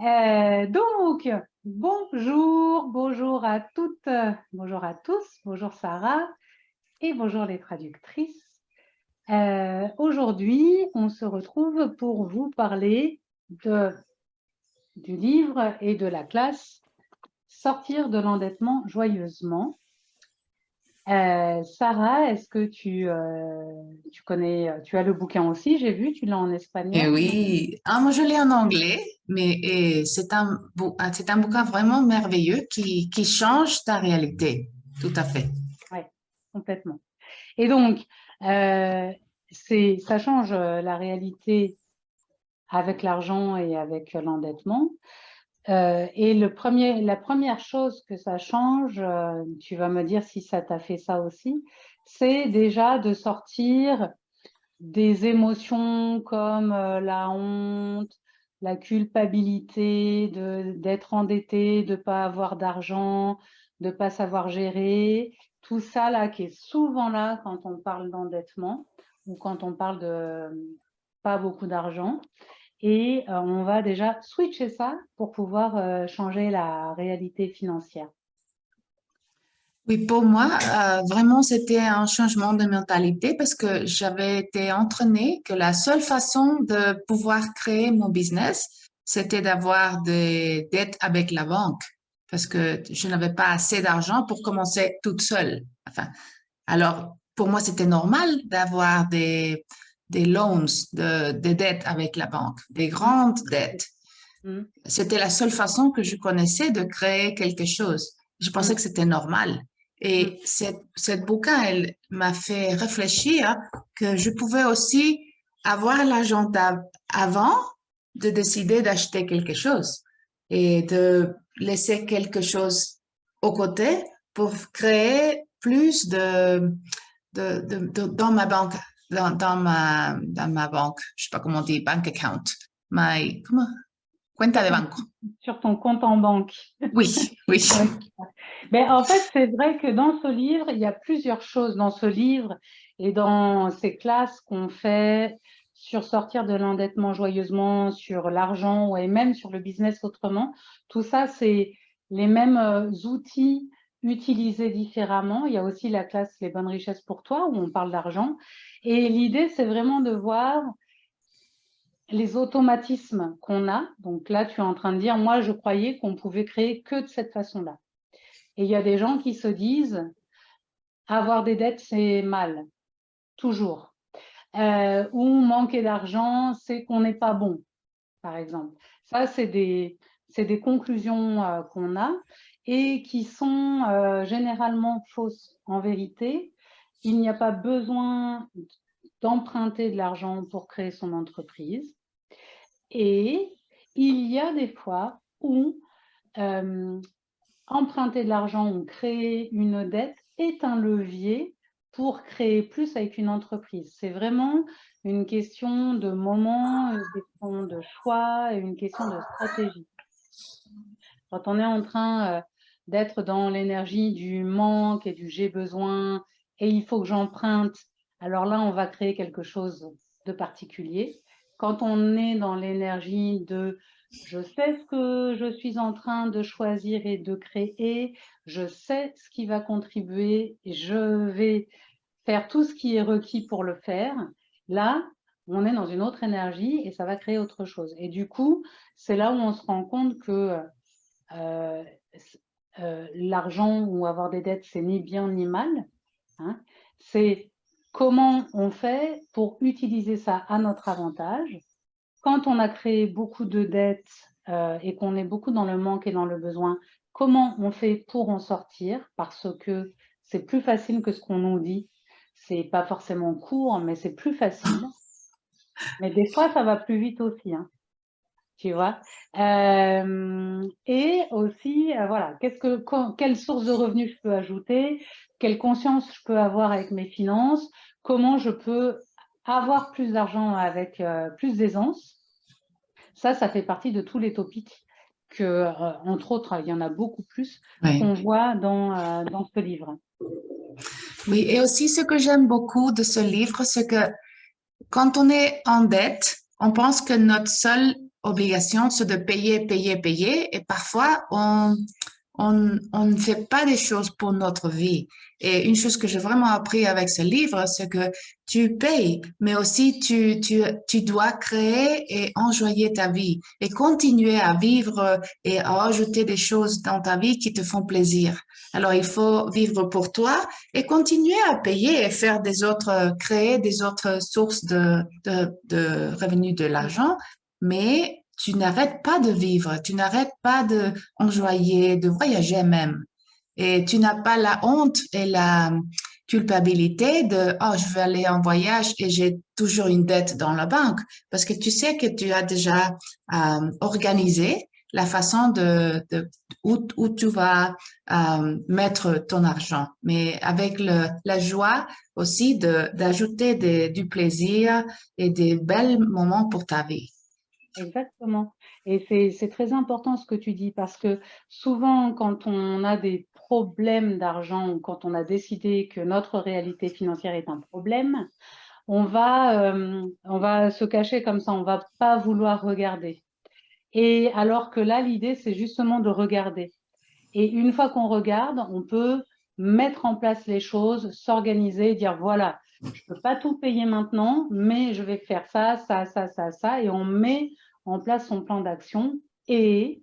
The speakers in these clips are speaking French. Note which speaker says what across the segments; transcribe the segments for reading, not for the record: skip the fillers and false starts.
Speaker 1: Donc, bonjour à toutes, bonjour à tous, bonjour Sarah et bonjour les traductrices. Aujourd'hui, on se retrouve pour vous parler du livre et de la classe Sortir de l'endettement joyeusement. Sarah, est-ce que tu connais, tu as le bouquin aussi, j'ai vu, tu l'as en espagnol?
Speaker 2: Eh oui, moi je l'ai en anglais, mais c'est un bouquin vraiment merveilleux qui change ta réalité. Tout à fait.
Speaker 1: Oui, complètement. Et donc, ça change la réalité avec l'argent et avec l'endettement. Et la première chose que ça change, tu vas me dire si ça t'a fait ça aussi, c'est déjà de sortir des émotions comme la honte, la culpabilité d'être endetté, de pas avoir d'argent, de pas savoir gérer, tout ça là qui est souvent là quand on parle d'endettement ou quand on parle de pas beaucoup d'argent. Et on va déjà switcher ça pour pouvoir changer la réalité financière.
Speaker 2: Oui, pour moi, vraiment, c'était un changement de mentalité parce que j'avais été entraînée que la seule façon de pouvoir créer mon business, c'était d'avoir des dettes avec la banque parce que je n'avais pas assez d'argent pour commencer toute seule. Enfin, alors, pour moi, c'était normal d'avoir des loans, des dettes avec la banque, des
Speaker 1: Mmh.
Speaker 2: grandes dettes.
Speaker 1: Mmh.
Speaker 2: C'était la seule façon que je connaissais de créer quelque chose. Je pensais
Speaker 1: Mmh.
Speaker 2: que c'était normal.
Speaker 1: Mmh.
Speaker 2: Et cette bouquin, elle m'a fait réfléchir que je pouvais aussi avoir l'argent avant de décider d'acheter quelque chose et de laisser quelque chose au côté pour créer plus dans ma banque, dans ma banque. Je sais pas comment on dit, bank account. Comment? Cuenta
Speaker 1: Sur
Speaker 2: de
Speaker 1: ton,
Speaker 2: banco.
Speaker 1: sur ton compte en banque.
Speaker 2: Oui, oui.
Speaker 1: Ouais. Mais en fait, c'est vrai que dans ce livre, il y a plusieurs choses dans ce livre et dans ces classes qu'on fait sur sortir de l'endettement joyeusement, sur l'argent et même sur le business autrement. Tout ça, c'est les mêmes outils utilisés différemment. Il y a aussi la classe Les bonnes richesses pour toi où on parle d'argent. Et l'idée, c'est vraiment de voir les automatismes qu'on a. Donc là, tu es en train de dire, moi, je croyais qu'on pouvait créer que de cette façon-là. Et il y a des gens qui se disent, avoir des dettes, c'est mal, toujours. Ou manquer d'argent, c'est qu'on n'est pas bon, par exemple. Ça, c'est des conclusions qu'on a et qui sont généralement fausses. En vérité, il n'y a pas besoin d'emprunter de l'argent pour créer son entreprise. Et il y a des fois où emprunter de l'argent ou créer une dette est un levier pour créer plus avec une entreprise. C'est vraiment une question de moment, une question de choix et une question de stratégie. Quand on est en train d'être dans l'énergie du manque et du j'ai besoin et il faut que j'emprunte, alors là, on va créer quelque chose de particulier. Quand on est dans l'énergie de je sais ce que je suis en train de choisir et de créer, je sais ce qui va contribuer, je vais faire tout ce qui est requis pour le faire. Là, on est dans une autre énergie et ça va créer autre chose. Et du coup, c'est là où on se rend compte que euh, l'argent ou avoir des dettes, c'est ni bien ni mal. Hein. C'est comment on fait pour utiliser ça à notre avantage. Quand on a créé beaucoup de dettes et qu'on est beaucoup dans le manque et dans le besoin, comment on fait pour en sortir? Parce que c'est plus facile que ce qu'on nous dit. C'est pas forcément court, mais c'est plus facile. Mais des fois, ça va plus vite aussi. Hein. Tu vois? Et aussi, voilà, quelle source de revenus je peux ajouter? Quelle conscience je peux avoir avec mes finances? Comment je peux avoir plus d'argent avec plus d'aisance? Ça fait partie de tous les topics que, entre autres, il y en a beaucoup plus
Speaker 2: Oui.
Speaker 1: qu'on voit dans ce livre.
Speaker 2: Oui, et aussi ce que j'aime beaucoup de ce livre, c'est que quand on est en dette, on pense que notre seule obligation, c'est de payer, payer, payer. Et parfois, on ne fait pas des choses pour notre vie. Et une chose que j'ai vraiment appris avec ce livre, c'est que tu payes, mais aussi tu dois créer et enjoyer ta vie et continuer à vivre et à ajouter des choses dans ta vie qui te font plaisir. Alors, il faut vivre pour toi et continuer à payer et faire des autres, créer des autres sources de revenus de l'argent, mais tu n'arrêtes pas de vivre, tu n'arrêtes pas de enjoyer, de voyager même. Et tu n'as pas la honte et la culpabilité de, oh, je vais aller en voyage et j'ai toujours une dette dans la banque, parce que tu sais que tu as déjà organisé la façon où tu vas mettre ton argent, mais avec la joie aussi d'ajouter du plaisir et des bels moments pour ta vie.
Speaker 1: Exactement. Et c'est très important ce que tu dis parce que souvent, quand on a des problèmes d'argent ou quand on a décidé que notre réalité financière est un problème, on va se cacher comme ça, on va pas vouloir regarder. Et alors que là, l'idée, c'est justement de regarder. Et une fois qu'on regarde, on peut mettre en place les choses, s'organiser, dire voilà, je ne peux pas tout payer maintenant, mais je vais faire ça, ça, ça, ça, ça, et on met en place son plan d'action et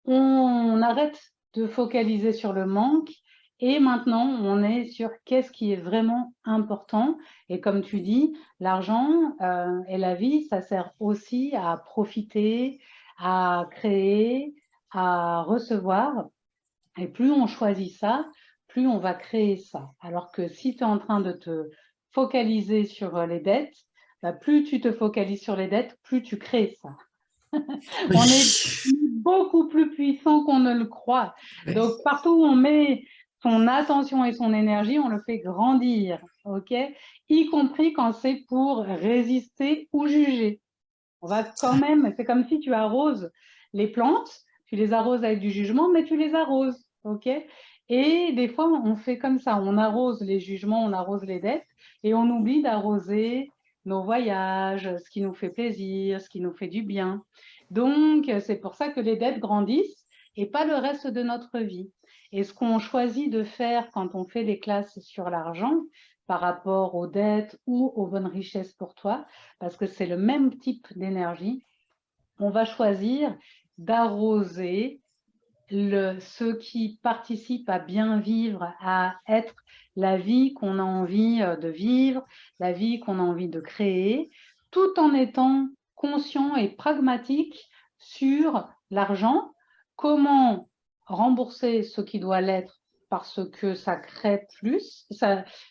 Speaker 1: on arrête de focaliser sur le manque et maintenant on est sur qu'est-ce qui est vraiment important. Et comme tu dis, l'argent et la vie, ça sert aussi à profiter, à créer, à recevoir. Et plus on choisit ça, plus on va créer ça. Alors que si tu es en train de te focaliser sur les dettes, bah, plus tu te focalises sur les dettes, plus tu crées ça.
Speaker 2: Oui.
Speaker 1: On est beaucoup plus puissant qu'on ne le croit. Donc,
Speaker 2: Oui.
Speaker 1: partout où on met son attention et son énergie, on le fait grandir, ok? Y compris quand c'est pour résister ou juger. On va quand même, c'est comme si tu arroses les plantes, tu les arroses avec du jugement, mais tu les arroses, ok? Et des fois, on fait comme ça, on arrose les jugements, on arrose les dettes, et on oublie d'arroser nos voyages, ce qui nous fait plaisir, ce qui nous fait du bien. Donc, c'est pour ça que les dettes grandissent et pas le reste de notre vie. Et ce qu'on choisit de faire quand on fait les classes sur l'argent par rapport aux dettes ou aux bonnes richesses pour toi, parce que c'est le même type d'énergie, on va choisir d'arroser ceux qui participent à bien vivre, à être la vie qu'on a envie de vivre, la vie qu'on a envie de créer, tout en étant conscient et pragmatique sur l'argent, comment rembourser ce qui doit l'être parce que ça crée plus,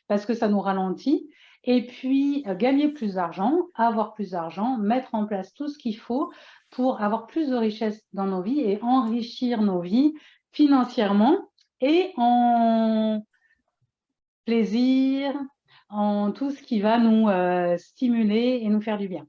Speaker 1: parce que ça nous ralentit, et puis gagner plus d'argent, avoir plus d'argent, mettre en place tout ce qu'il faut pour avoir plus de richesse dans nos vies et enrichir nos vies financièrement et en plaisir, en tout ce qui va nous stimuler et nous faire du bien.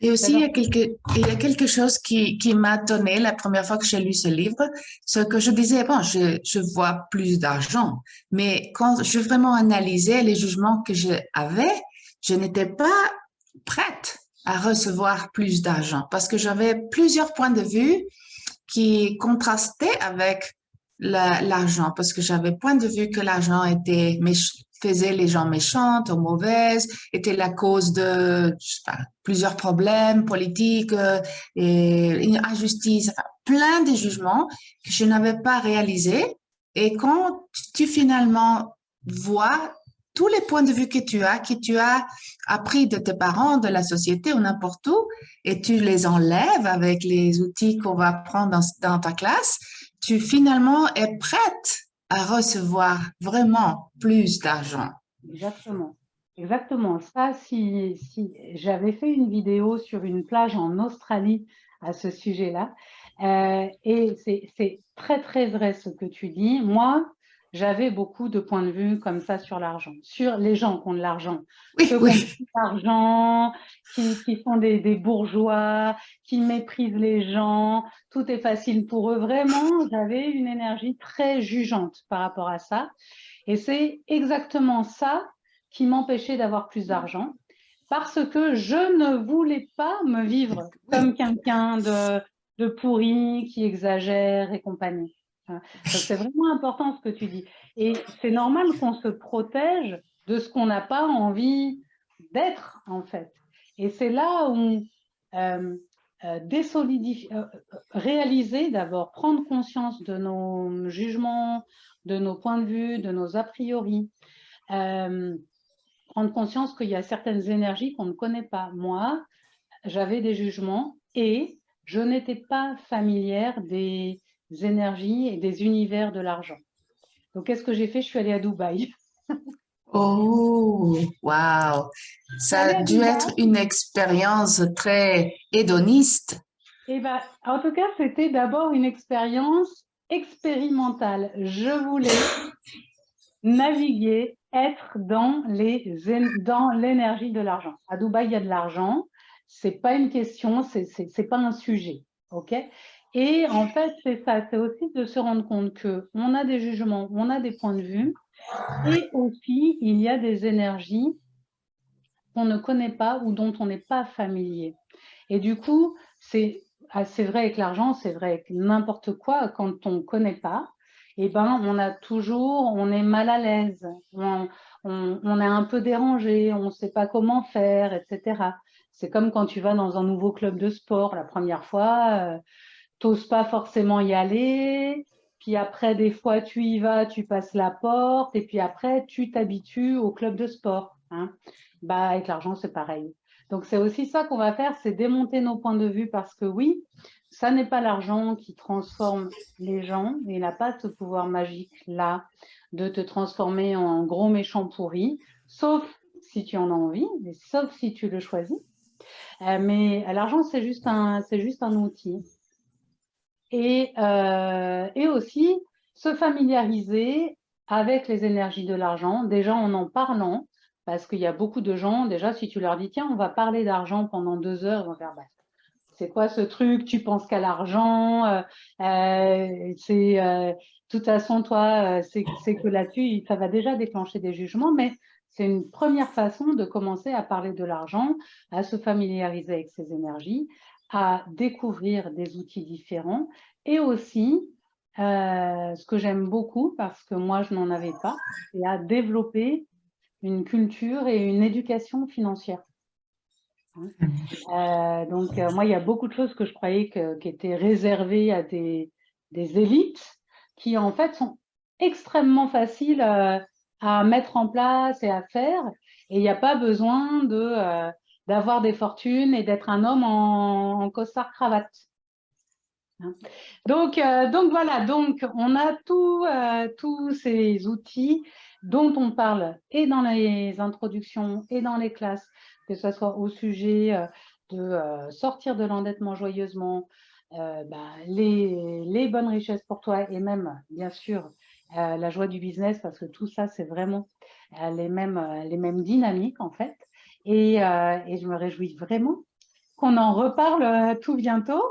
Speaker 2: Et aussi,
Speaker 1: J'adore.
Speaker 2: il y a quelque chose qui m'a donné la première fois que j'ai lu ce livre, ce que je disais, bon, je vois plus d'argent, mais quand je vraiment analysais les jugements que j'avais, je n'étais pas prête à recevoir plus d'argent parce que j'avais plusieurs points de vue qui contrastait avec l'argent parce que j'avais point de vue que l'argent était faisait les gens méchantes ou mauvaises, était la cause de je sais pas, plusieurs problèmes politiques et une injustice, enfin, plein de jugements que je n'avais pas réalisés. Et quand tu finalement vois tous les points de vue que tu as appris de tes parents, de la société ou n'importe où, et tu les enlèves avec les outils qu'on va prendre dans ta classe, tu finalement es prête à recevoir vraiment plus d'argent.
Speaker 1: Exactement. Exactement. Ça, si j'avais fait une vidéo sur une plage en Australie à ce sujet-là, et c'est très, très vrai ce que tu dis. Moi, j'avais beaucoup de points de vue comme ça sur l'argent, sur les gens qui ont de l'argent,
Speaker 2: Oui,
Speaker 1: ceux qui ont
Speaker 2: oui,
Speaker 1: beaucoup d'argent, qui sont des bourgeois, qui méprisent les gens, tout est facile pour eux. Vraiment, j'avais une énergie très jugeante par rapport à ça. Et c'est exactement ça qui m'empêchait d'avoir plus d'argent parce que je ne voulais pas me vivre comme
Speaker 2: Oui,
Speaker 1: quelqu'un de pourri, qui exagère et compagnie. Hein. Donc, c'est vraiment important ce que tu dis. Et c'est normal qu'on se protège de ce qu'on n'a pas envie d'être, en fait. Et c'est là où euh, réaliser d'abord, prendre conscience de nos jugements, de nos points de vue, de nos a priori, euh, prendre conscience qu'il y a certaines énergies qu'on ne connaît pas. Moi, j'avais des jugements et je n'étais pas familière des énergies et des univers de l'argent. Donc, qu'est-ce que j'ai fait? Je suis allée à Dubaï.
Speaker 2: oh, wow.
Speaker 1: Je suis
Speaker 2: Ça
Speaker 1: allée
Speaker 2: a
Speaker 1: à
Speaker 2: dû être
Speaker 1: Dubaï.
Speaker 2: une expérience très hédoniste.
Speaker 1: Et ben, en tout cas, c'était d'abord une expérience expérimentale. Je voulais naviguer, être dans dans l'énergie de l'argent. À Dubaï, il y a de l'argent. C'est pas une question, c'est pas un sujet, ok? Et en fait, c'est ça, c'est aussi de se rendre compte que on a des jugements, on a des points de vue, et aussi il y a des énergies qu'on ne connaît pas ou dont on n'est pas familier. Et du coup, c'est vrai avec l'argent, c'est vrai avec n'importe quoi, quand on ne connaît pas, eh ben, on est mal à l'aise, on est un peu dérangé, on ne sait pas comment faire, etc. C'est comme quand tu vas dans un nouveau club de sport la première fois, t'oses pas forcément y aller, puis après, des fois, tu y vas, tu passes la porte, et puis après, tu t'habitues au club de sport. Hein. Bah, avec l'argent, c'est pareil. Donc, c'est aussi ça qu'on va faire, c'est démonter nos points de vue, parce que oui, ça n'est pas l'argent qui transforme les gens, il n'a pas ce pouvoir magique-là de te transformer en gros méchant pourri, sauf si tu en as envie, mais sauf si tu le choisis. Mais l'argent, c'est juste un outil et aussi se familiariser avec les énergies de l'argent, déjà en parlant, parce qu'il y a beaucoup de gens, déjà, si tu leur dis, tiens, on va parler d'argent pendant 2 heures, ils vont faire, bah, c'est quoi ce truc? Tu penses qu'à l'argent? De toute façon, toi, c'est que là-dessus, ça va déjà déclencher des jugements, mais c'est une première façon de commencer à parler de l'argent, à se familiariser avec ses énergies, à découvrir des outils différents et aussi, ce que j'aime beaucoup, parce que moi, je n'en avais pas, c'est à développer une culture et une éducation financière. Hein. Donc, moi, il y a beaucoup de choses que je croyais qui étaient réservées à des élites qui, en fait, sont extrêmement faciles à mettre en place et à faire. Et il n'y a pas besoin d'avoir des fortunes et d'être un homme en costard-cravate. Hein. Donc voilà, donc on a tous ces outils dont on parle et dans les introductions et dans les classes, que ce soit au sujet de sortir de l'endettement joyeusement, les bonnes richesses pour toi et même, bien sûr, la joie du business, parce que tout ça, c'est vraiment les mêmes dynamiques en fait. Et je me réjouis vraiment qu'on en reparle tout bientôt.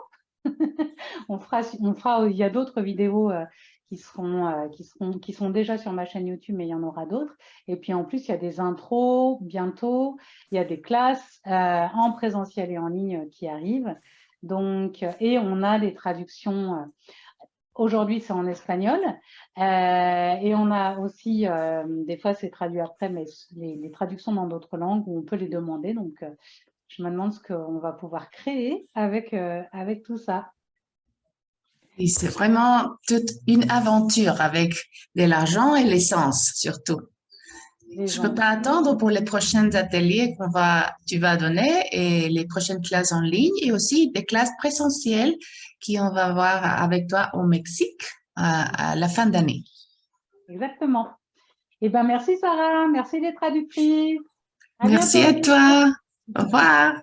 Speaker 1: Il y a d'autres vidéos qui sont déjà sur ma chaîne YouTube, mais il y en aura d'autres. Et puis en plus, il y a des intros bientôt, il y a des classes en présentiel et en ligne qui arrivent. Donc, et on a les traductions. Aujourd'hui, c'est en espagnol. Et on a aussi, des fois, c'est traduit après, mais les traductions dans d'autres langues où on peut les demander. Donc, je me demande ce qu'on va pouvoir créer avec tout ça.
Speaker 2: Et c'est vraiment toute une aventure avec de l'argent et l'essence surtout.
Speaker 1: Les
Speaker 2: Je peux
Speaker 1: gens.
Speaker 2: pas attendre pour les prochains ateliers tu vas donner et les prochaines classes en ligne et aussi des classes présentielles qu'on va voir avec toi au Mexique à la fin d'année.
Speaker 1: Exactement. Eh ben, merci Sarah, merci les traductrices. À
Speaker 2: Merci
Speaker 1: bientôt.
Speaker 2: à toi. Au revoir.